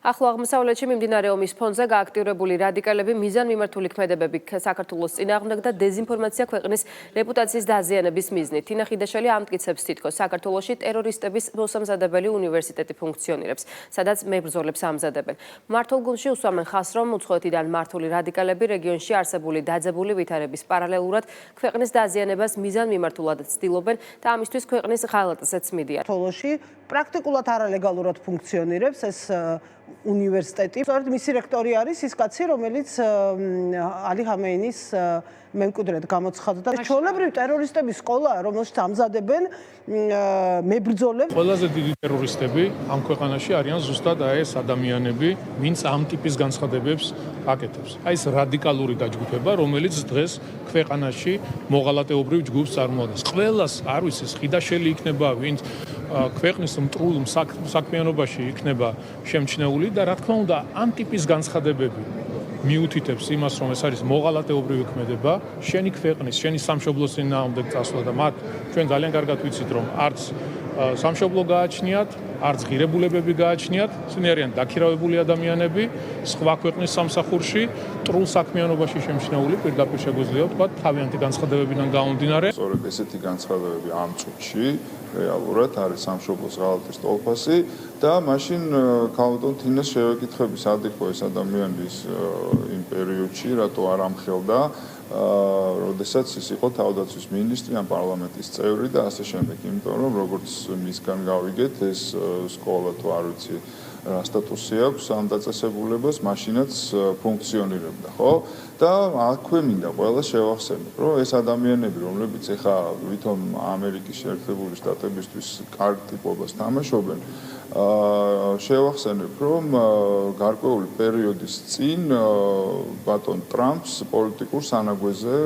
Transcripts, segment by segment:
ახლო აღმოსავლეთში მიმდინარე ომის ფონზე გააქტიურებული რადიკალები მიზანმიმართული ქმედებები საქართველოს წინააღმდეგ და დეზინფორმაცია ქვეყნის რეპუტაციის დაზიანების მიზნით. თინა ხიდაშელი ამტკიცებს თითქოს საქართველოში ტერორისტების მოსამზადებელი უნივერსიტეტი ფუნქციონირებს, სადაც მებრძოლებს ამზადებენ. მმართველ გუნდში უსვამენ ხაზს, რომ უცხოეთიდან მართული რადიკალები რეგიონში არსებული დაძაბული ვითარების პარალელურად ქვეყნის დაზიანებას მიზანმიმართულად ცდილობენ და ამისთვის ქვეყნის ღალატზეც მიდიან. საქართველოში პრაქტიკულად არალეგალურად ფუნქციონირებს ეს უნივერსიტეტი. სწორედ მისი რექტორი არის ის კაცი, რომელიც ალი ხამეინის მემკვიდრედ გამოცხადდა. ჩვეულებრივი ტერორისტების სკოლაა, რომელშიც ამზადებენ მებრძოლებს. ყველაზე დიდი ტერორისტები ამ ქვეყანაში არიან ზუსტად ეს ადამიანები, ვინც ამ ტიპის განცხადებებს აკეთებს. აი ეს რადიკალური დაჯგუფება, რომელიც დღეს ქვეყანაში მოღალატეობრივ ჯგუფს წარმოადგენს. ყველას არ ვიცი, ხიდაშელი იქნება, ვინც ქვეყნის მტრულ საქმიანობაში იქნება შემჩნეული და რა თქმა უნდა ამ ტიპის განცხადებები მიუთითებს იმას, რომ ეს არის მოღალატეობრივი ქმედება, შენი ქვეყნის, შენი სამშობლოს წინააღმდეგ წასვლა და მათ ჩვენ ძალიან კარგად ვიცით, რომ არც სამშობლო გააჩნიათ, არც ღირებულებები გააჩნიათ, ისინი არიან დაქირავებული ადამიანები, სხვა ქვეყნის სამსახურში, მტრულ საქმიანობაში შემჩნეული, პირდაპირ შეგვიძლია ვთქვათ, თავიანთი განცხადებებიდან გამომდინარე. სწორედ ესეთი განცხადებები ამ წუთში რეალურად არის სამშობლოს ღალატის ტოლფასი და მაშინ ქალბატონ თინას შევეკითხები, სად იყო ეს ადამიანი იმ პერიოდში, რატო არ ამხელდა, როდესაც ის იყო თავდაცვის მინისტრი, ან პარლამენტის წევრი და ასე შემდეგ, იმიტომ რომ როგორც მისგან გავიგეთ, ეს სკოლა თუ არ ვიცი რა სტატუსი აქვს ამ დაწესებულებას, მაშინაც ფუნქციონირებდა, ხო? და აქვე მინდა ყველა შევახსენოთ, რომ ეს ადამიანები, რომლებიც ეხა ვითომ ამერიკის შეერთებული შტატებისთვის კარგ ტიპობას თამაშობენ, შევახსენებ, რომ გარკვეული პერიოდის წინ ბატონ ტრამპს პოლიტიკურ სანაგვეზე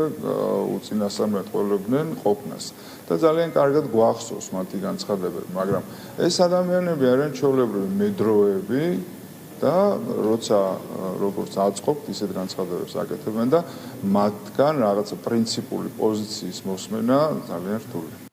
უწინასწარმეტყველებდნენ ყოფნას. და ძალიან კარგად გვახსოვს მათი განცხადებები, მაგრამ ეს ადამიანები არიან ჩვეულებრივი მედროეები და როცა როგორც აწყობთ, ისეთ განცხადებებს აკეთებენ და მათგან რაღაცა პრინციპული პოზიციის მოსმენა ძალიან რთულია.